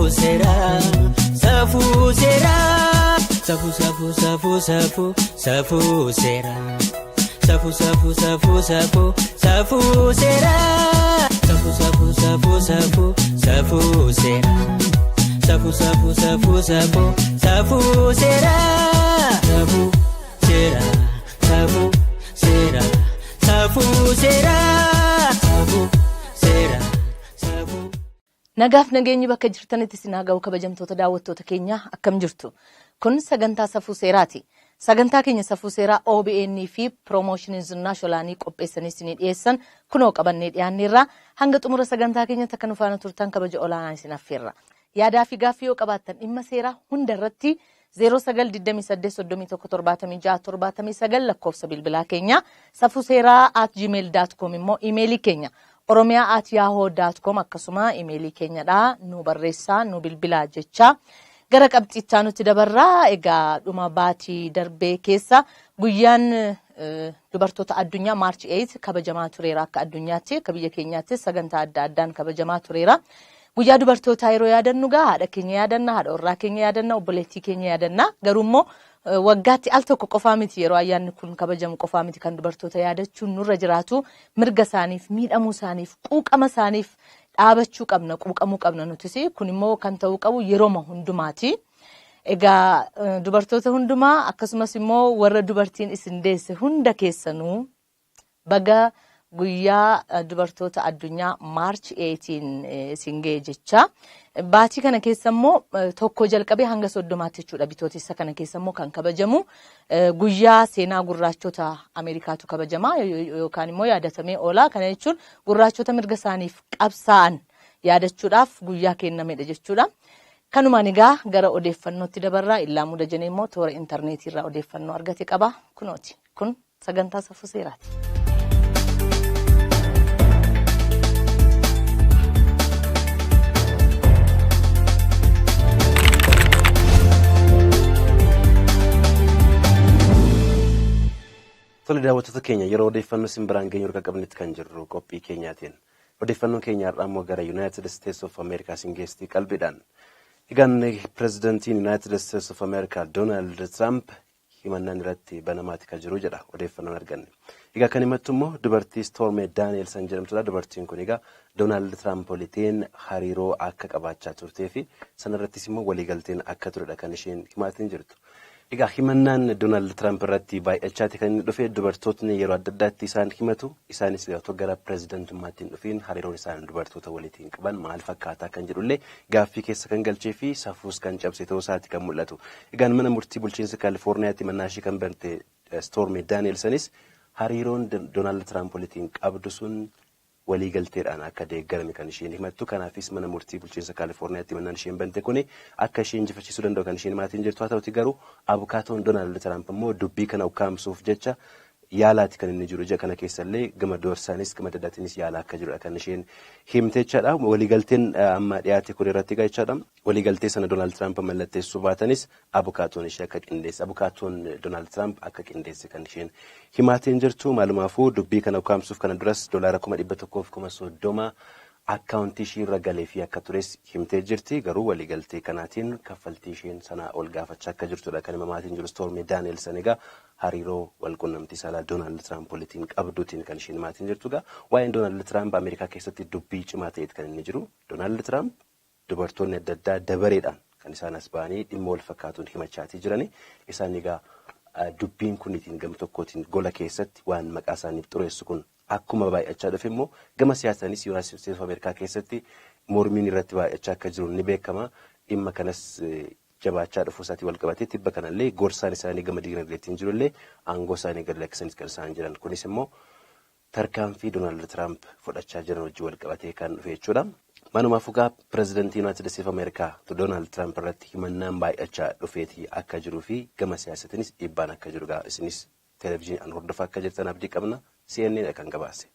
sera safu sera safu safu safu safu safu sera safu safu safu safu safu sera safu safu safu safu safu sera safu safu safu safu safu sera safu sera safu sera safu sera safu sera safu. Nagaaf nageenyi bakka jirtanitti sinaagaa kabajamtoota daawwattoota keenya akkam jirtu. Kun sagantaa safuu seeraati. Sagantaa keenya safuu seeraa OBN fi Promotions Nationalii qopheessanii isinii dhiyeessan kunoo qabannee dhiyaanneerra hanga xumura sagantaa keenyatti akka nu faana turtan kabaja olaanaa isin affeerra. Yaadaa fi gaaffii yoo qabaattan dhimma seeraa hunda irratti 0928317679 lakkoofsa bilbilaa keenya safuseeraa@gmail.com immoo iimeelii keenya oromia@yahoo.com akkasuma iimeelii keenyadha nu barreessaa nu bilbilaa jecha gara qabxiichaa nutti dabarraa. Egaa dhuma baatii darbee keessa guyyaan dubartoota addunyaa March 8 kabajamaa tureera akka addunyaatti akka biyya keenyaatti sagantaa adda addaan kabajamaa tureera. Guyyaa dubartoota yeroo yaadannu haadha keenya yaadanna, haadha warraa keenya yaadanna, obboleettii keenya yaadanna. Garuu immoo waggaatti al tokko qofaa miti yeroo ayyaanni kun kabajamu qofaa miti kan dubartoota yaadachuun nurra jiraatu mirga isaaniif, miidhamuu isaaniif, quuqama isaaniif dhaabachuu qabna, quuqamuu qabna nutis. Kun immoo kan ta'uu qabu yerooma hundumaati. Egaa dubartoota hundumaa akkasumas immoo warra dubartiin isin deesse hunda keessanuu baga guyyaa dubartoota addunyaa March 18 isin ga'e jecha. Baatii kana keessa immoo tokko jalqabee hanga 30 jechuudha. Bitootessa kana keessa immoo kan kabajamu guyyaa seenaa gurraachota Ameerikaatu kabajama yookaan immoo yaadatamee oola. Kana jechuun gurraachota mirga isaaniif qabsaa'an yaadachuudhaaf guyyaa kennamedha jechuudha. Kanumaan egaa gara odeeffannootti dabarraa. Illaa muda jenee immoo toora intarneetii irraa odeeffannoo argate qaba. Kunooti. Kun sagantaa safuu seeraati. Tole daawwattoota keenya yeroo odeeffannoo isin biraan geenyu harka qabnetti kan jirru qophii keenyaatiin. Odeeffannoon keenya har'aa immoo gara United States of America isin geestii qalbiidhaan. Egaan pirezidantiin United States of America Donald Trump himannaan irratti banamaati kan jiru jedha odeeffannoon arganne. Egaa kan himattu immoo dubartii Stormy Daniels jedhamtudha. Dubartiin kun egaa Donald Trump waliin hariiroo akka qabaachaa turtee fi sanarrattis immoo waliigalteen akka turedha kan isheen himaatiin jirtu. Egaa himannaan Donald Trump irratti baay'achaati kan inni dhufe dubartootni yeroo adda addaatti isaan himatu. Isaanis yeroo gara pirezidantummaattiin dhufeen hariiroon isaan dubartoota waliin qaban maal fakkaataa kan jedhullee gaaffii keessa kan galchee fi safuus kan cabse ta'uu isaati kan mul'atu. Egaan mana murtii bulchiinsa Kaalifoorniyaatti mannaashii kan bante Stormy Danielsanis hariiroon Donald Trump waliin qabdu sun waliigalteedhaan akka deeggarame kan isheen himattu. Kanaafis mana murtii bulchiinsa Kaalifoorniyaatti mannaan isheen bante kuni akka isheen injifachiisuu danda'u kan isheen maatiin jirtu. Haa ta'uti garuu abukaatoon Donald Trump immoo dubbii kana ukkaamsuuf jecha yaalaati kan inni jiru. Kana keessallee gama doorsaanis gama daddaatiinis yaala akka jirudha kan isheen himte jechaadha. Waliigalteen amma dhiyaate kun irratti jechaadha. Waliigaltee sana Donald Trump mallatteessuu baatanis abukaatoon ishee akka qindeesse, abukaatoon Donald Trump akka qindeesse kan isheen himaatiin jirtu. Maalumaafuu dubbii kana ukkaamsuuf kana duras $1,130 akkaawuntii ishee irra galee fi akka tures himtee jirti. Garuu waliigaltee kanaatiin kaffaltii isheen sana ol gaafachaa akka jirtudha kan himamaatiin jiru. Stormy Daniels egaa hariiroo walqunnamtii saalaa Donald Trump waliin qabduutiin kan isheen himaatiin jirtuga. Waa'een Donald Trump Ameerikaa keessatti dubbii cimaa ta'eet kan inni jiru. Donald Trump dubartoonni adda addaa dabareedhaan kan isaan as ba'anii dhimma wal fakkaatuun himachaatii jirani. Isaan egaa dubbiin kunitiin gama tokkootiin gola keessatti waan maqaa isaaniif xureessu kun akkuma baay'achaa dhufe immoo gama siyaasaanis United States of America keessatti mormiin irratti baay'achaa akka jiru ni beekama. Dhimma kanas jabaachaa dhufuu isaatii wal qabatee tibba kanallee gorsaan isaanii gama diinagdeetiin jirullee aangoo isaanii gad lakkisanis kan isaan jiran. Kunis immoo tarkaanfii Donald Trump fudhachaa jiran wajjin wal qabatee kan dhufe jechuudha. Manumaafuu gaa pirezidantii United States of America Donald Trump irratti himannaan baay'achaa dhufeetii akka jiruu fi gama siyaasatiinis dhiibbaan akka jiru gaa isinis televiziyoonaan hordofaa akka jirtan abdii qabna. CNN kan gabaase.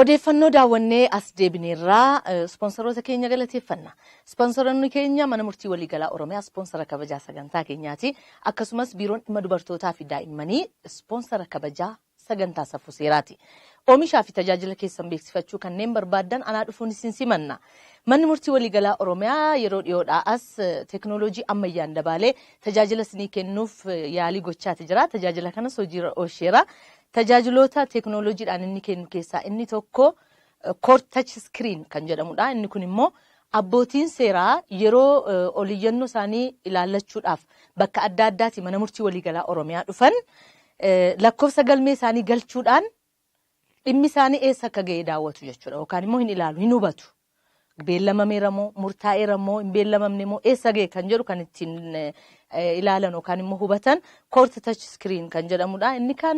Odeeffannoo daawwannee as deebineerraa ispoonsaroota keenya galateeffanna. Ispoonsaronni keenya mana murtii waliigalaa Oromiyaa ispoonsara kabajaa sagantaa keenyaati. Akkasumas biiroon dhimma dubartootaa fi daa'immanii ispoonsara kabajaa sagantaa safuu seeraati. Oomishaa fi tajaajila keessan beeksifachuu kanneen barbaadan anaa dhufuun isin simanna. Manni murtii waliigalaa Oromiyaa yeroo dhiyoodhaa as teknooloojii ammayyaan dabaalee tajaajila isinii kennuuf yaalii gochaati jira. Tajaajila kanas hojiirra oolcheera. Tajaajiloota teknooloojiidhaan inni kennu keessaa inni tokko core touch screen kan jedhamudha. Inni kun immoo abbootiin seeraa yeroo oliyyannoo isaanii ilaallachuudhaaf bakka adda addaati mana murtii waliigalaa Oromiyaa dhufan lakkoofsa galmee isaanii galchuudhaan dhimmi isaanii eessa akka ga'e daawwatu jechuudha. Yookaan immoo hin ilaalu, hin hubatu. Beellamameera moo murtaa'eera moo hin beellamamne moo eessa ga'e kan jedhu kan ittiin ilaalan yookaan immoo hubatan core touch screen kan jedhamudha. Inni kan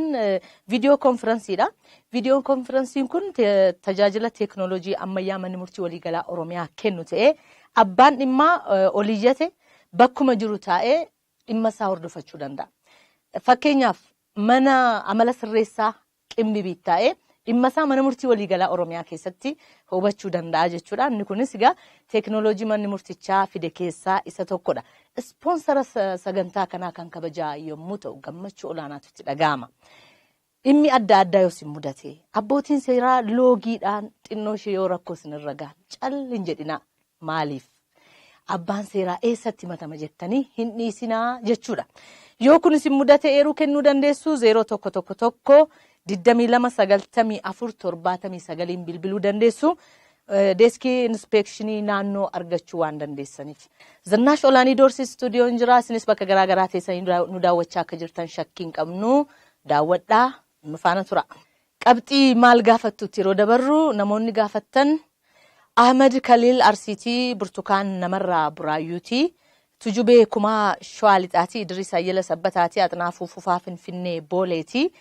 viidiyoo konferensiidha. Viidiyoo konferensiin kun tajaajila teknooloojii ammayyaa manni murtii waliigalaa Oromiyaa kennu ta'ee abbaan dhimmaa oliyyate bakkuma jiru taa'ee dhimma isaa hordofachuu danda'a. Fakkeenyaaf mana amala sirreessaa qimbibii taa'ee dhimma isaa mana murtii waliigalaa Oromiyaa keessatti hubachuu danda'a jechuudha. Inni kunis egaa teknooloojii manni murtichaa fide keessaa isa tokkodha. Ispoonsara sagantaa kanaa kan kabajaa yommuu ta'u gammachuu olaanaatu itti dhaga'ama. Dhimmi adda addaa yoo isin mudate abbootiin seeraa loogiidhaan xinnoo ishee yoo rakkoo isinirra gahan calli hin jedhina. Maaliif? Abbaan seeraa eessatti matama jettanii hin dhiisinaa jechuudha. Yoo kun isin mudate eeruu kennuu dandeessu 0111 2294 bilbiluu dandeessu. Deeskii inspeekshinii naannoo argachuu waan dandeessaniif. Zinnaash Olaanii Doorsi stuudiyoon jira. Isinis bakka garaa garaa teessanii nu daawwachaa akka jirtan shakkiin qabnu daawwadhaa nu faana tura. Qabxii maal gaafattutti yeroo dabarru namoonni gaafattan Ahmed Khalil Arsiitii Burtukaan Namarraa Buraayyuutii Tujubee Kumaa Shawaalixaatii Idris Ayyala Sabbataatii Axnaafuu Fufaa Finfinnee Booleetii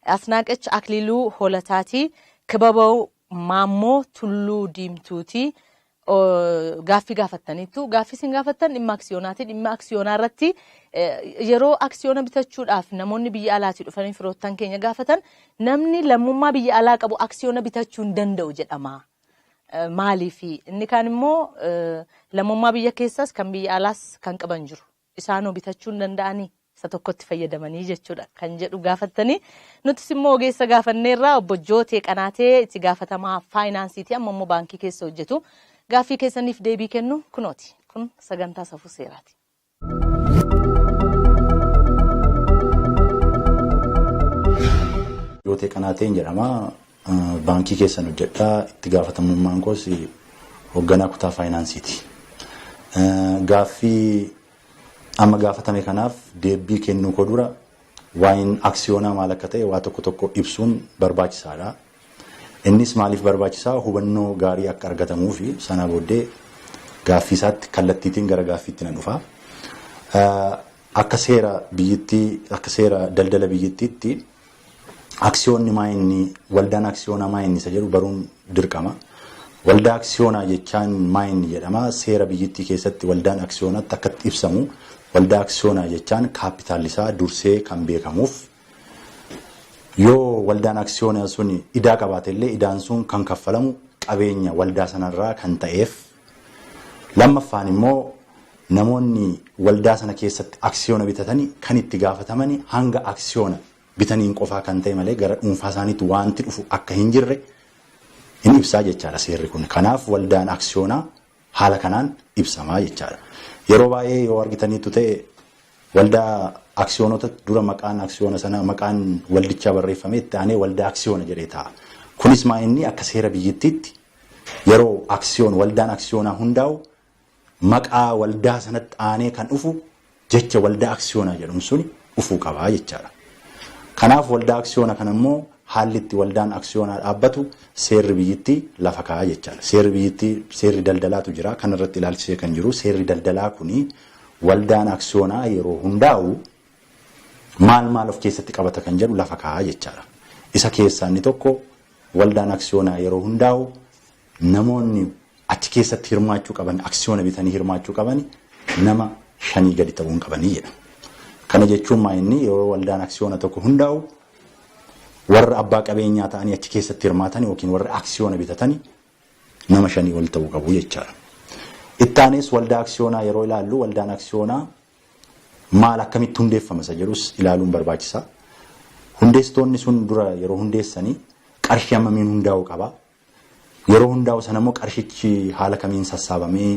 Asnaaqach Akliiluu Holataatii Kibabaw Maammoo Tulluu Diimtuutii gaaffii gaafattaniitu. Gaaffii isin gaafattan dhimma aksiyoonaatii. Dhimma aksiyoonaa irratti yeroo aksiyoona bitachuudhaaf namoonni biyya alaatii dhufanii firoottan keenya gaafatan namni lammummaa biyya alaa qabu aksiyoona bitachuu hin danda'u jedhama. Maaliifi inni kaan immoo lammummaa biyya keessaas kan biyya alaas kan qaban jiru. Isaanoo bitachuu hin danda'anii isa tokkotti fayyadamanii jechuudha kan jedhu gaafattanii. Nutis immoo ogeessa gaafanneerraa obbo Jootee Qanaatee itti gaafatamaa faayinaansiitii amma immoo baankii keessa hojjetu. Gaaffii keessaniif deebii kennu kunooti. Kun sagantaa safuu seeraati. Jootee Qanaateen jedhama. Baankii keessan hojjedhaa. Itti gaafatamummaan koos hoogganaa kutaa faayinaansiiti. Gaaffii amma gaafatame kanaaf deebii kennuu koo dura waa'in aksiyoonaa maal akka ta'e waa tokko tokko ibsuun barbaachisaadha. Innis maaliif barbaachisaa hubannoo gaarii akka argatamuu fi sana booddee gaaffii isaatti kallattiitiin gara gaaffiitti nan dhufa. Akka seera biyyittii akka seera daldala biyyittiitti aksiyoonni maayinni waldaan aksiyoonaa maayinni isa jedhu baruun dirqama. Waldaa aksiyoonaa jechaan maayinni jedhama. Seera biyyittii keessatti waldaan aksiyoonaatti akka ibsamu waldaa aksiyoonaa jechaan kaapitaal isaa dursee kan beekamuuf yoo waldaan aksiyoonaa sun idaa qabaate illee idaan sun kan kaffalamu qabeenya waldaa sanarraa kan ta'eef. Lammaffaan immoo namoonni waldaa sana keessatti aksiyoona bitatanii kan itti gaafatamani hanga aksiyoona bitaniin qofaa kan ta'e malee gara dhuunfaa isaaniitti wanti dhufu akka hin jirre hin ibsaa jechaadha seerri kun. Kanaaf waldaan aksiyoonaa haala kanaan ibsamaa jechaadha. Yeroo baay'ee yoo argitaniitu ta'e waldaa aksiyoonota dura maqaan aksiyoona sana maqaan waldichaa barreeffame itti aanee waldaa aksiyoona jedhee ta'a. Kunis maayinni akka seera biyyittiitti yeroo aksiyoon waldaan aksiyoonaa hundaa'u maqaa waldaa sanatti aanee kan dhufu jecha waldaa aksiyoonaa jedhamu suni dhufuu qabaa jechaadha. Kanaaf waldaa aksiyoona kana immoo haalli itti waldaan aksiyoonaa dhaabbatu seerri biyyittii lafa kaa'aa jechaadha. Seerri biyyittii seerri daldalaatu jira. Kan irratti ilaalchisee kan jiru seerri daldalaa kuni waldaan aksiyoonaa yeroo hundaa'u maal of keessatti qabata kan jedhu lafa kaa'aa jechaadha. Isa keessaa inni tokko waldaan aksiyoonaa yeroo hundaa'u namoonni achi keessatti hirmaachuu qaban aksiyoona bitanii hirmaachuu qaban nama 5 gadi ta'uu qabanii jedha. Kana jechuun maayinni yeroo waldaan aksiyoona tokko hundaa'u warra abbaa qabeenyaa ta'anii achi keessatti hirmaatan yookiin warra aksiyoona bitatan nama 5 ol ta'uu qabu jechaadha. Ittaanis waldaa aksiyoonaa yeroo ilaallu waldaan aksiyoonaa maal akkamitti hundeeffama isa jedhus ilaaluun barbaachisaa. Hundeessitoonni sun dura yeroo hundeessanii qarshii hammamiin hundaa'uu qaba. Yeroo hundaa'u sana immoo qarshichi haala kamiin sassaabamee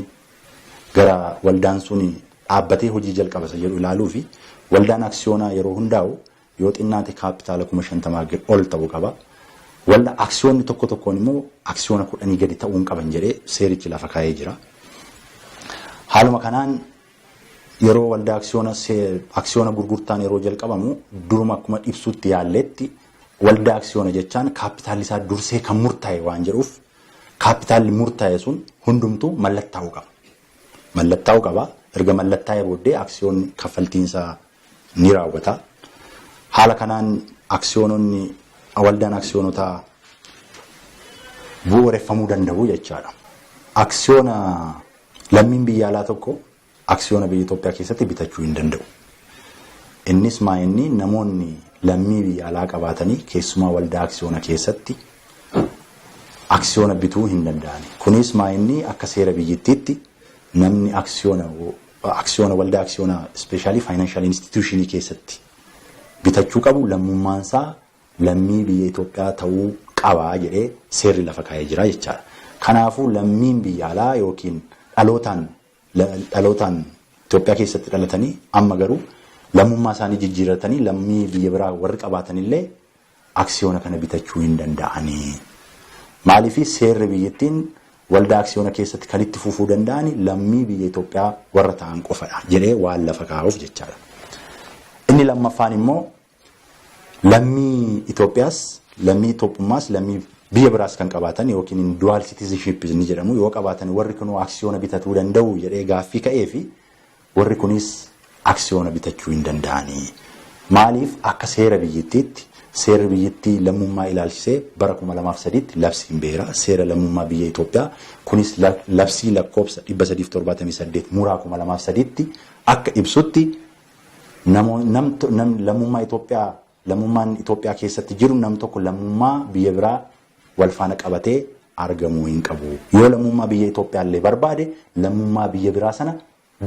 gara waldaan sun dhaabbatee hojii jalqaba isa jedhu ilaaluu fi waldaan aksiyoonaa yeroo hundaa'u yoo xinnaate kaapitaala 50,000 ol ta'uu qaba. Waldaa aksiyoonni tokko tokkoon immoo aksiyoona 10 gadi ta'uun qaban jedhee seerichi lafa kaa'ee jira. Haaluma kanaan yeroo waldaa aksiyoona gurgurtaan yeroo jalqabamu duruma akkuma ibsutti yaalletti waldaa aksiyoona jechaan kaapitaalli isaa dursee kan murtaa'e waan jedhuuf kaapitaalli murtaa'e sun hundumtuu mallattaa'uu qaba. Mallattaa'uu qaba. Erga mallattaa'ee booddee aksiyoonni kaffaltiinsaa ni raawwata. Haala kanaan aksiyoononni waldaan aksiyoonotaa bu'uureffamuu danda'u jechaadha. Aksiyoona lammiin biyya alaa tokko aksiyoona biyya Itoophiyaa keessatti bitachuu hin danda'u. Innis maa'inni namoonni lammii biyya alaa qabaatanii keessumaa waldaa aksiyoona keessatti aksiyoona bituu hin danda'ani. Kunis maa'inni akka seera biyyattiitti namni aksiyoona waldaa aksiyoonaa ispeeshaalii faayinaanshiyal instituushinii keessatti bitachuu qabu lammummaansaa lammii biyya Itoophiyaa ta'uu qabaa jedhee seerri lafa kaa'ee jira jechaadha. Kanaafuu lammiin biyya alaa yookiin dhalootaan Itoophiyaa keessatti dhalatanii amma garuu lammummaa isaanii jijjiirratanii lammii biyya biraa warri qabaatanillee aksiyoona kana bitachuu hin danda'anii. Maaliif seerri biyyattiin waldaa aksiyoona keessatti kan itti fufuu danda'ani lammii biyya Itoophiyaa warra ta'an qofadha jedhee waan lafa kaa'uuf jechaadha. Inni lammaffaan immoo lammii Itoophiyaas lammii Itoophiyaas lammii biyya biraas kan qabaatan yookiin dual citizenship ni jedhamu yoo qabaatan warri kun aksiyoona bitachuu danda'u jedhee gaaffii ka'ee fi warri kunis aksiyoona bitachuu hin danda'anii. Maaliif akka seera biyyattiitti seera biyyattii lammummaa ilaalchisee bara 2003tti labsiin beera seera lammummaa biyya Itoophiyaa kunis labsii lakkoofsa 378 muraa 2003tti akka ibsutti lammummaan Itoophiyaa keessatti jiru nam tokko lammummaa biyya biraa wal faana qabatee argamuu hin qabu. Yoo lammummaa biyya Itoophiyaa illee barbaade lammummaa biyya biraa sana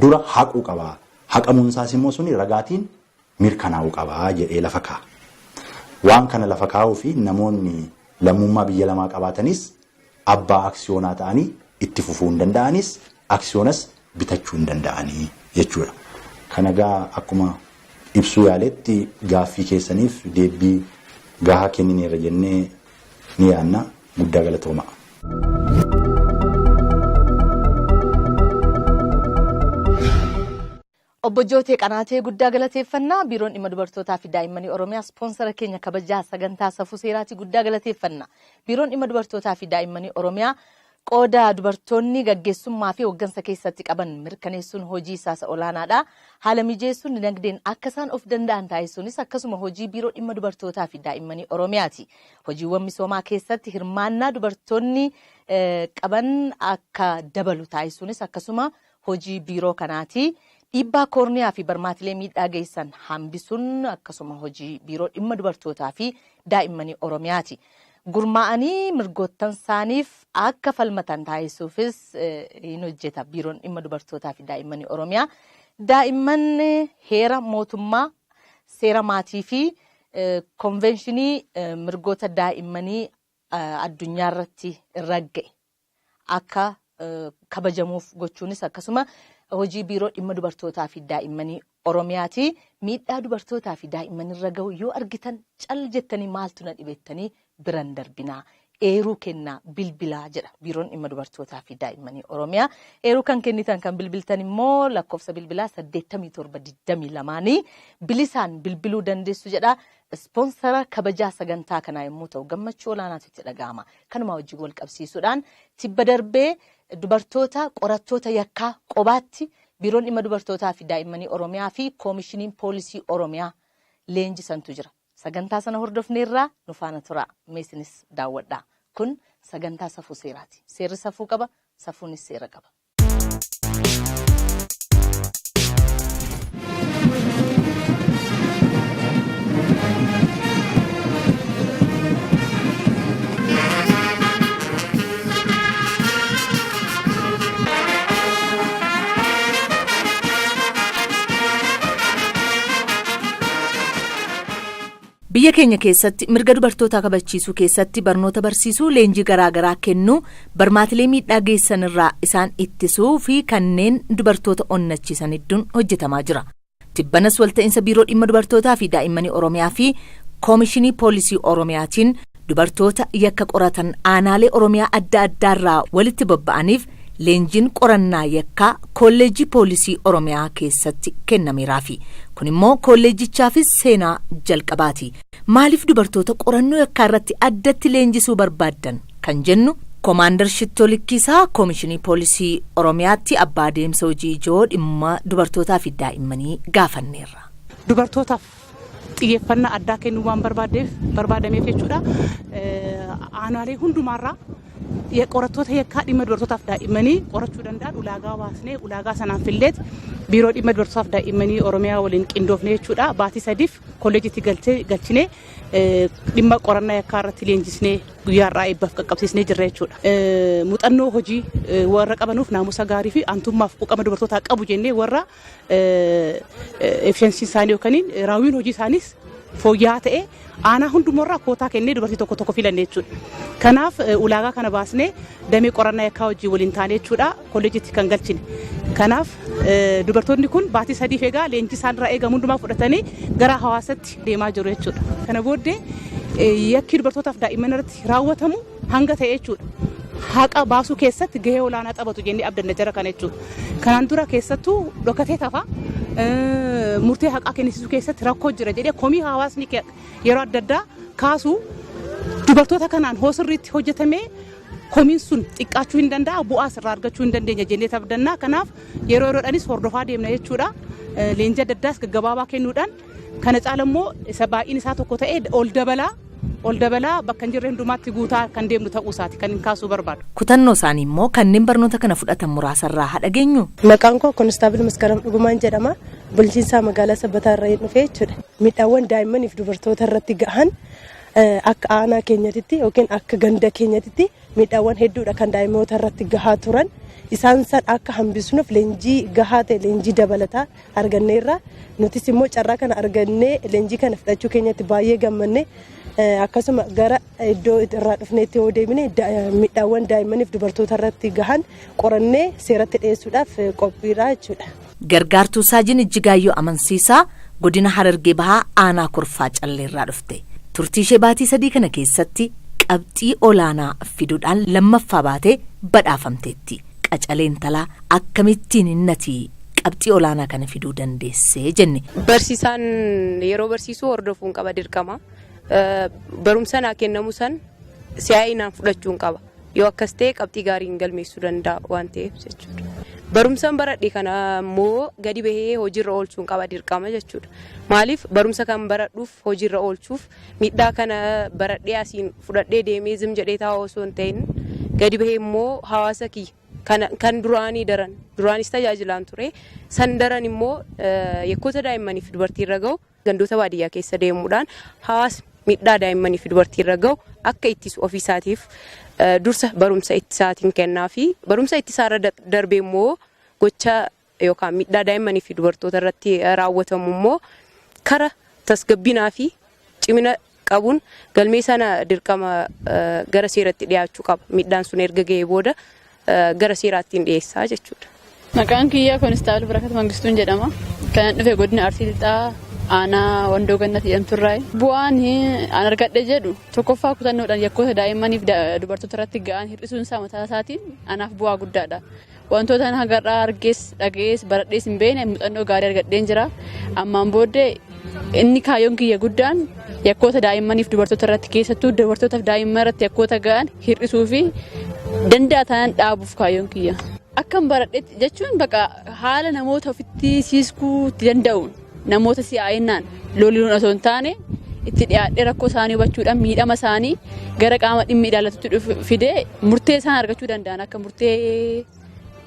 dura haquu qaba. Haqamuun isaas immoo suni ragaatiin mirkanaa'uu qaba jedhee lafa kaa'a. Waan kana lafa kaa'uu fi namoonni lammummaa biyya lamaa qabaatanis abbaa aksiyoonaa ta'anii itti fufuu hin danda'anis aksiyoonas bitachuu hin danda'anii jechuudha. Kana gaa akkuma ibsuu yaaletti gaaffii keessaniif deebii gahaa kennineerra jennee ni yaanna. Guddaa galatooma. Obbo Jootee Qanaatee guddaa galateeffannaa. Biiroon dhimma dubartootaa fi daa'immanii Oromiyaa ispoonsara keenya kabajaa sagantaa safuu seeraati guddaa galateeffannaa. Biiroon dhimma dubartootaa fi daa'immanii Oromiyaa qooda dubartoonni gaggeessummaa fi hooggansa keessatti qaban mirkaneessuun hojii isaa olaanaadha. Haala mijeessuun dinagdeen akka isaan of danda'an taasisuunis akkasuma hojii biiroo dhimma dubartootaa fi daa'immanii Oromiyaati. Hojiiwwan misoomaa keessatti hirmaannaa dubartoonni qaban akka dabalu taasisuunis akkasuma hojii biiroo kanaati. Dhiibbaa koorniyaa fi barmaatilee miidhaa geessan hambisuun akkasuma hojii biiroo dhimma dubartootaa fi daa'immanii Oromiyaati. Gurmaa'anii mirgoottan isaaniif akka falmatan taasisuufis hin hojjeta biiroon dhimma dubartootaa fi daa'immanii Oromiyaa. Daa'imman heera mootummaa, seera maatii fi konvenshinii mirgoota daa'immanii addunyaa irratti ragga'e akka kabajamuuf gochuunis akkasuma hojii biiroo dhimma dubartootaa fi daa'immanii Oromiyaati. Miidhaa dubartootaa fi daa'imman irra gahu yoo argitan cal jettanii maaltu na dhibettanii biran darbinaa eeruu kennaa bilbilaa jedha biiroon dhimma dubartootaa fi daa'immanii Oromiyaa. Eeruu kan kennitan kan bilbiltan immoo lakkoofsa bilbilaa 8722 bilisaan bilbiluu dandeessu jedha. Ispoonsara kabajaa sagantaa kanaa yommuu ta'u gammachuu olaanaatu itti dhaga'ama. Kanuma wajjin wal qabsiisuudhaan tibba darbee dubartoota qorattoota yakkaa qobaatti biiroon dhimma dubartootaa fi daa'immanii Oromiyaa fi koomishiniin poolisii Oromiyaa leenjisantu jira. Sagantaa sana hordofneerraa nu faana tura. Meesinis daawwadhaa. Kun sagantaa safuu seeraati. Seerri safuu qaba, safuunis seera qaba. biyya keenya keessatti mirga dubartootaa kabachiisuu keessatti barnoota barsiisuu leenjii garaagaraa kennuu barmaatilee miidhaa geessan irraa isaan ittisuu fi kanneen dubartoota onnachiisan hedduun hojjetamaa jira. Tibbanas walta'iinsa biiroo dhimma dubartootaa fi daa'immanii Oromiyaa fi koomishinii poolisii Oromiyaatiin dubartoota yakka qoratan aanaalee Oromiyaa adda addaarraa walitti bobba'aniif leenjiin qorannaa yakkaa kolleejjii poolisii Oromiyaa keessatti kennameeraafi kun immoo kolleejjichaafis seenaa jalqabaati. Maaliif dubartoota qorannoo yakkaa irratti addatti leenjisuu barbaaddan kan jennu Koomaandar Shittoo Likkiisaa koomishinii poolisii Oromiyaatti abbaa deemsa hojii ijoo dhimma dubartootaa fi daa'immanii gaafanneerra. Dubartootaaf xiyyeeffannaa addaa kennuu waan barbaadameef jechuudha. Aanaalee hundumaarraa qorattoota yakkaa dhimma dubartootaaf daa'immanii qorachuu danda'an ulaagaa baasnee ulaagaa sanaan filleet biiroo dhimma dubartootaaf daa'immanii Oromiyaa waliin qindoofne jechuudha. Baatii 3 kolleejitti galchinee dhimma qorannaa yakkaa irratti leenjisnee guyyaarraa eebbaaf qaqqabsiisnee jirra jechuudha. Muuxannoo hojii warra qabanuuf naamusa gaarii fi aantummaaf quuqama dubartootaa qabu jennee warra efficiency isaanii yookaan raawwiin hojii isaaniis fooyya'aa ta'e aanaa hundumarraa kootaa kennee dubartii tokko filanne jechuudha. Kanaaf ulaagaa kana baasnee damee qorannaa yakkaa hojii waliin taane jechuudha kolleejitti kan galchine. Kanaaf dubartoonni kun baatii 3 eegaa leenjii isaanirraa eegamu hundumaa fudhatanii gara hawaasatti deemaa jiru jechuudha. Kana booddee yakki dubartootaaf daa'imman irratti raawwatamu hanga ta'e jechuudha. Haqa baasuu keessatti gahee olaanaa taphatu jennee abdanna jara kana jechuudha. Kanaan dura keessattuu dhokatee tafa murtee haqaa kennisiisuu keessatti rakkoo jira jedhee komii hawaasni yeroo adda addaa kaasu dubartoota kanaan hoosirriitti hojjetamee komiin sun xiqqaachuu hin danda'a bu'aas irraa argachuu hin dandeenya jennee abdanna. Kanaaf yeroodhaanis hordofaa deemna jechuudha. Leenjii adda addaas gaggabaabaa kennuudhaan kana caala immoo isa baay'een isaa tokko ta'ee ol dabalaa bakka hin jirre hundumaatti guutaa kan deemnu ta'uu isaati kan kaasuu barbaadu. Kutannoo isaanii immoo kanneen barnoota kana fudhatan muraasarraa haadha geenyu. Maqaan koo Konistaabil Maskaram Dhugumaan jedhama. Bulchiinsa magaalaa Sabbataa irraa dhufee jechuudha. Miidhaawwan daa'immaniif dubartoota irratti gahan akka aanaa keenyatti yookiin akka ganda keenyatti miidhaawwan hedduudha kan daa'immoota irratti gahaa turan. Isaan san akka hambisuuf leenjii gahaa ta'e leenjii dabalataa arganneerra. Nutis immoo carraa kana argannee leenjii kana fudhachuu keenyatti baay'ee gammanne. Akkasuma gara iddoo irraa dhufneetti yoo deemine miidhaawwan daa'immaniif dubartoota irratti gahan qorannee seeratti dhiyeessuudhaaf qophiidha jechuudha. Gargaartuu Saajin Ijjigaayyoo Amansiisaa godina Harargee Bahaa aanaa Korfaa Calleerraa dhufte. Turtii ishee baatii 3 kana keessatti qabxii olaanaa fiduudhaan lammaffaa baatee badhaafamteetti. Qacaleen talaa akkamittiin innati qabxii olaanaa kana fiduu dandeessee jenne. Barsiisaan yeroo barsiisuu hordofuun qaba dirqama. Barumsa naa kennamu san si'aayinaan fudhachuun qaba. Yoo akkas ta'e qabxii gaariin galmeessuu danda'a waan ta'eef jechuudha. Barumsaan baradhe kana immoo gadi bahee hojiirra oolchuun qaba dirqama jechuudha. Maaliif barumsa kan baradhuuf hojiirra oolchuuf miidhaa kana baradhee asiin fudhadhee deemee zim jedhee taa'u osoo hin ta'in gadi bahee immoo hawaasa kiyya kan duraanis tajaajilaan ture san daran immoo yakkoota daa'immaniif dubartiirra ga'u gandoota baadiyyaa keessa deemuudhaan hawaasa miidhaa daa'immaniif dubartiirra ga'u akka ittisu ofiisaatiif dursa barumsa ittisaatiin kennaa fi barumsa ittisaarra darbee immoo gocha yookaan miidhaa daa'immanii fi dubartoota irratti raawwatamu immoo kara tasgabbinaa fi cimina qabuun galmee sana dirqama gara seeratti dhiyaachuu qaba. Miidhaan sun erga ga'ee booda gara seeraattiin dhiyeessaa jechuudha. Maqaan kiyya Konistaabil Barakat Mangistuun jedhama. Kan dhufe godina Arsii Lixaa aanaa Wandoo Gannati jedhamturraa. Bu'aan an argadhe jedhu tokkoffaa kutannoodhaan yakkoota daa'immaniif dubartoota irratti ga'an hir'isuun isaa mataa isaatiin anaaf bu'aa guddaadha. Wantoota hagarraa argees dhagees baradhees hin beekne muuxannoo gaarii argadheen jira. Ammaan booddee inni kaayyoon kiyya guddaan yakkoota daa'immaniif dubartoota irratti keessattuu dubartootaaf daa'imman irratti yakkoota ga'an hir'isuu fi danda'a ta'an dhaabuuf kaayyoon kiyya. Akkam baradheetti jechuun bakka haala namoota ofitti siisuu danda'uun namoota si'aayinnaan loluun osoo hin taane itti dhiyaadhee rakkoo isaanii hubachuudhaan miidhama isaanii gara qaama dhimmi ilaallatutti fidee murtee isaan argachuu danda'an akka murtee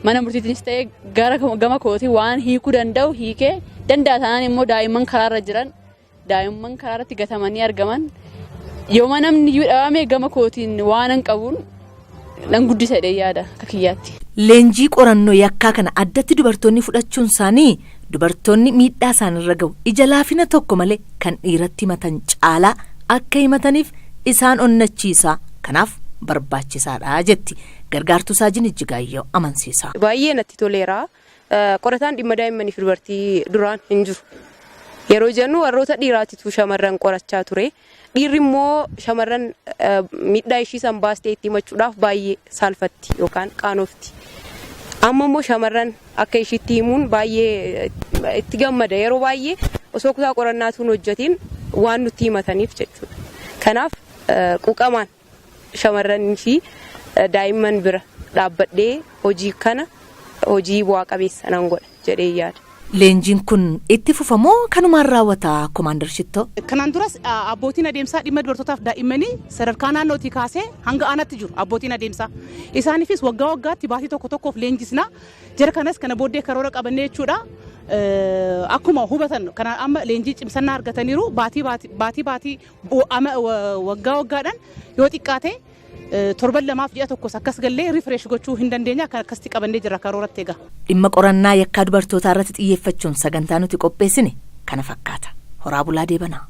mana murtiitiinis ta'ee gara gama kootii waan hiikuu danda'u hiikee danda'a ta'an immoo daa'imman karaarra jiran daa'imman karaarratti gatamanii argaman yooma namni iyyuu dhabame gama kootiin waan hin qabuun nan guddisa jedhee yaada akka kiyyaatti. Leenjii qorannoo yakkaa kana addatti dubartoonni fudhachuun isaanii dubartoonni miidhaa isaanirra ga'u ija laafina tokko malee kan dhiiratti himatan caalaa akka himataniif isaan onnachiisa. Kanaaf barbaachisaadha jetti gargaartuu Saajin Ijjigaayyoo amansiisa. Baay'ee natti toleera. Qorataan dhimma daa'immanii fi dubartii duraan hin jiru. Yeroo jennu warroota dhiiraatitu shamarran qorachaa ture. Dhiirri immoo shamarran miidhaa ishii san baastee itti himachuudhaaf baay'ee saalfatti yookaan qaanofti. Amma immoo shamarran akka ishiitti himuun baay'ee itti gammada. Yeroo baay'ee osoo kutaa qorannaatuun hojjetiin waan nutti himataniif jechuudha. Kanaaf quuqamaan shamarran fi daa'imman bira dhaabbadhee hojii kana hojii bu'aa qabeessa nan godha jedhee yaada. Leenjiin kun itti fufamoo kanumaan raawwata Komaander Shittoo? Kanaan duras abbootiin adeemsaa dhimma dubartootaaf daa'immanii sadarkaa naannootii kaasee hanga aanaatti jiru abbootiin adeemsaa. Isaaniifis waggaa waggaatti baatii tokko tokkoof leenjisna. Jara kanas kana booddee karoora qabannee jechuudha. Akkuma hubatan kana amma leenjii cimsannaa argataniiru baatii waggaa waggaadhaan yoo xiqqaate torban lamaaf ji'a tokkos akkas gallee rifresh gochuu hin dandeenya akkasitti qabannee jira karooratti egaa. Dhimma qorannaa yakkaa dubartootaa irratti xiyyeeffachuun sagantaa nuti qopheessine kana fakkaata. Horaa bulaa deebanaa.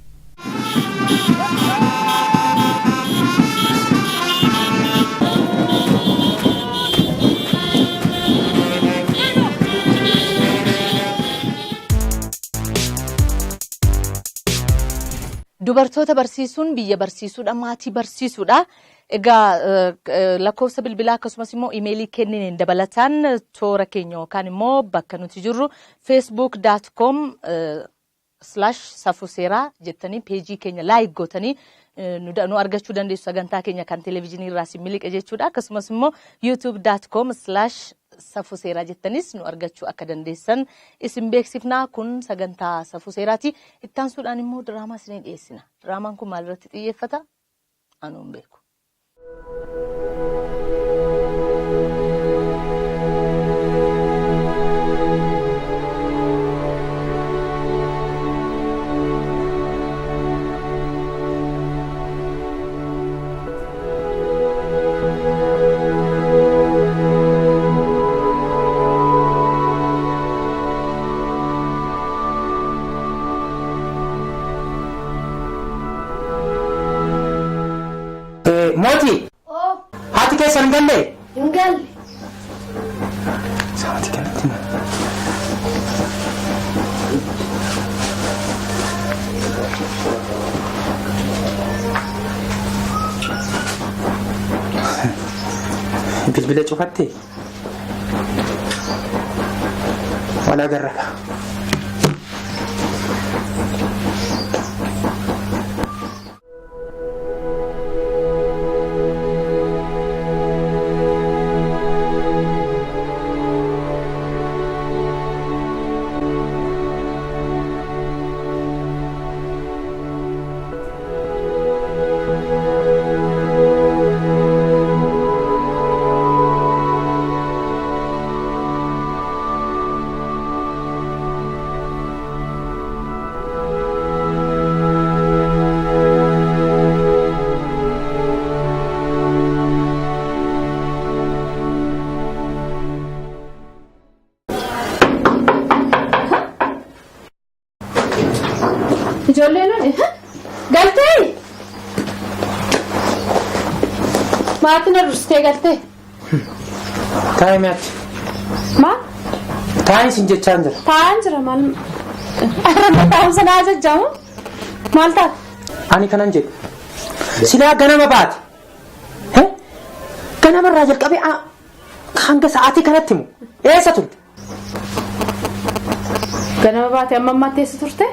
Dubartoota barsiisuun biyya barsiisuudha maatii barsiisuudha. Egaa lakkoofsa bilbilaa akkasumas immoo iimeelii kenniniin dabalataan toora keenya yookaan immoo bakka nuti jirru facebook.com/safuseeraa jettanii peejii keenya laayik gootanii nu argachuu dandeessu sagantaa keenya kan televezyiinii irraa similiqe jechuudha. Akkasumas immoo youtube.com/safuseeraa jettanis nu argachuu akka dandeessan isin beeksifnaa. Kun sagantaa safuseeraati. Ittaansuudhaan immoo diraamaa isin dhiyeessina. Diraamaan kun maalirratti xiyyeeffata? Anuun beeku. Moti. Hati ke sangalle? Sangalle. Saati kanatti. Bilbila cufatte. Wala garraka. Ijoolleen galtee maatiin arrustee galtee Taa'imatti. maal Taa'in sin jechaan jira. taa'an jira maal taa'um sanaa jajjamu maal taate Ani kanan jedhu. Silaa ganama baate. Ganama irraa jalqabee hanga sa'aatii kanatti himu. Eessa turte? ganama baate amma ammaatti eessa turte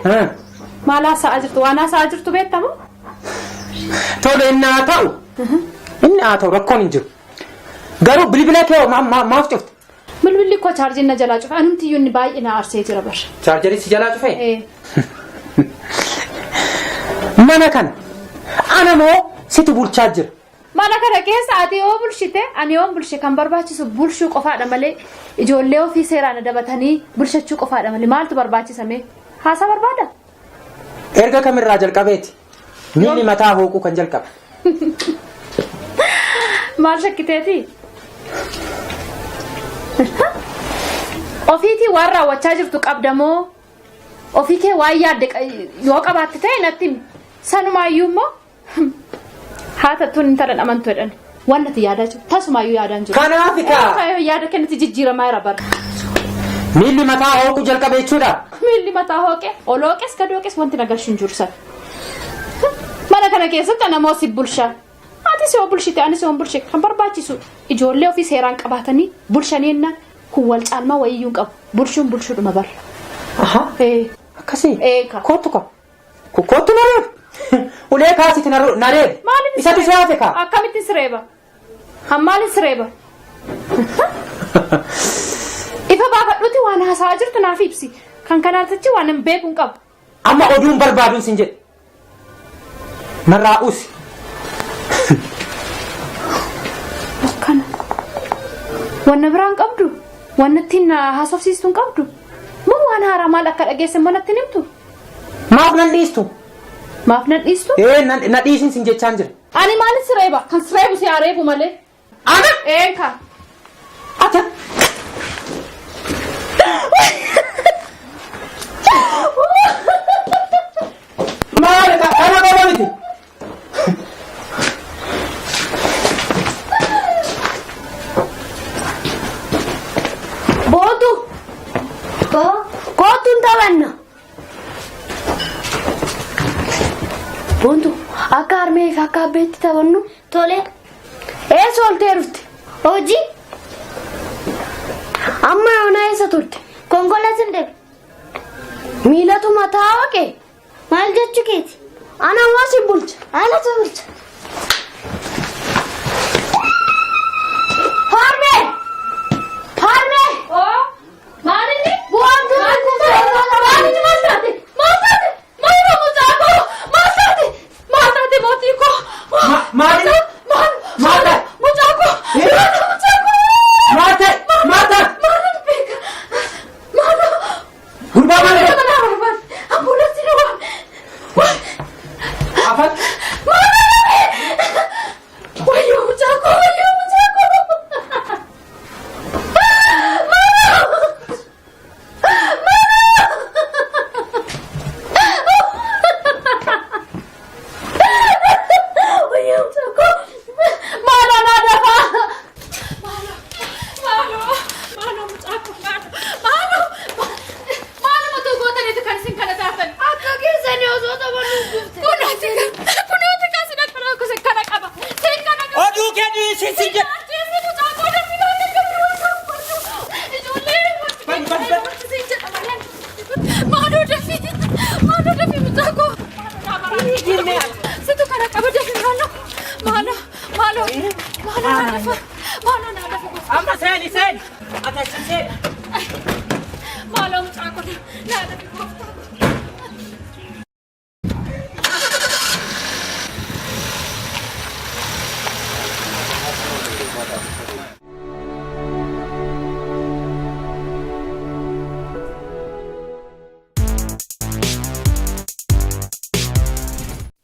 maal haasa'aa jirtu waan haasa'aa jirtu beektamu Tole inni haa ta'u. Inni haa ta'u rakkoon hin jiru. Garuu bilbila kee maaf cufte? bilbilli koo chaarjiin na jalaa cufe anumtiyyuu inni baay'ee na aarsee jira bar Chaarjarii si jalaa cufe? Mana kana ana moo situ bulchaa jira? mana kana keessa ati yoo bulshite ani yoo bulshe kan barbaachisu bulshuu qofaadha malee ijoollee ofii seeraan dabatanii bulshachuu qofaadha malee maaltu barbaachisame haasa barbaada Erga kamirraa jalqabeeti? Miini mataa hooquu kan jalqabe. maal shakkiteeti ofiitii waan raawwachaa jirtu qabdamoo ofii kee waan yaadde yoo qabaatte ta'e natti Sanumaayyuu immoo haata tun intalan amantu jedhan waan natti yaadaa jiru tasumaayyuu yaadaan jiru. Kanaaf yaada kennatti jijjiiramaa jira bara. Miilli mataa hooquu jalqabe jechuudha. Miilli mataa hooqe olooqes gadooqes wanti nagarshi hin jiru san. Mana kana keessatti namoota si bulshaa. Ati si bulshite ani si bulshite kan barbaachisu ijoollee ofii seeraan qabaatanii bulshaniinna kun wal caalmaa wayiyyuu qabu bulshuun bulshuudhuma bara. Akkasii kootu kootu nareef ulee kaasiti nareef isa bishaate kaa akkamitti sireeba hammaalin sireeba ifa baafadhuuti waan haasa'aa jirtu naaf ibsi kan kanaatichi waan hin beekuun qabu. Amma oduun barbaaduun sin jedhe narraa'us. Akkana wanna biraan qabdu wanna ittiin haasofsiistuun qabdu moo waan haaraa maal akka dhageesse moo natti himtu. Maaf nan dhiistu. Maaf nan dhiistu? Na dhiisin sin jechaan jira. Ani maalin sireeba kan sireebu si hareebu malee. Ana? Eenka. Ata. Maal kana qaba miti. Bootu. Kootuun taphanna. Boontu akka harmee fi akka abbeetti taphannu tole. Eessa oltee dhufte? Hojii? Amma yoona eessa turte? Konkolaatiin deeme. Miilatu mataa hooqe. Maal jechuu keeti? Ana waasi bulcha. Anatu bulcha. Harmee! Harmee! Maalinni? Boontu! Maalinni maal taate? Maal taate? Maal mucaako? Maal taate? Maal taate mootii koo? Maali? Maal mucaako? Mucaako? Maal ta'e? Maalin beeka? Maal? Gurbaa maal ta'e? Mana barbaade. Ambulansi ni waan. Afaan? Wayyoo mucaako! Wayyoo mucaako!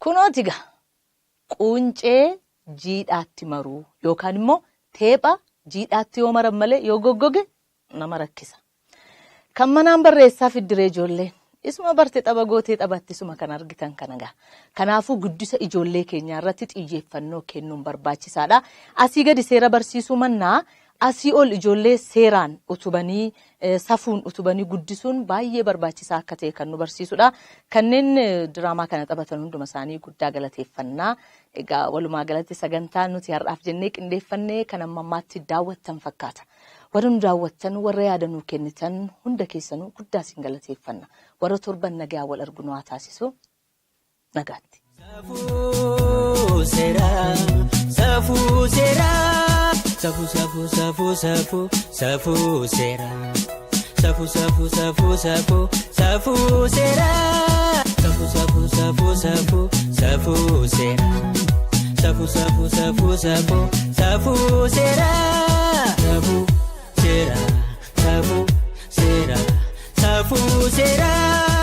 Kunooti gaa quncee jiidhaatti maruu yookaan immoo teepha jiidhaatti yoo maran malee yoo goggoge nama rakkisa. Kan manaan barreessaa fiddiree ijoolleen isuma barte tapha gootee taphattisuma kan argitan kana gaa. Kanaafuu guddisa ijoollee keenyaa irratti xiyyeeffannoo kennuun barbaachisaadha. Asii gadi seera barsiisuu mannaa asii ol ijoollee seeraan utubanii safuun utubanii guddisuun baay'ee barbaachisaa akka ta'e kan nu barsiisudha. Kanneen diraamaa kana taphatan hunduma isaanii guddaa galateeffannaa. Egaa walumaa galatti sagantaa nuti har'aaf jennee qindeeffannee kan ammaatti daawwattan fakkaata. Warra nu daawwattan warra yaada nuu kennitan hunda keessanuu guddaa isin galateeffanna. Warra torban nagaa wal argu nu haa taasisu. Nagaatti. Safuu seeraa. Safuu seeraa. Safuu safuu safuu safuu safuu seeraa. Safuu safuu safuu safuu safuu seeraa. Safuu safuu safuu safuu safuu seeraa. Safuu safuu safuu safuu safuu seeraa. Safuu seeraa. Safuu seeraa. Safuu seeraa.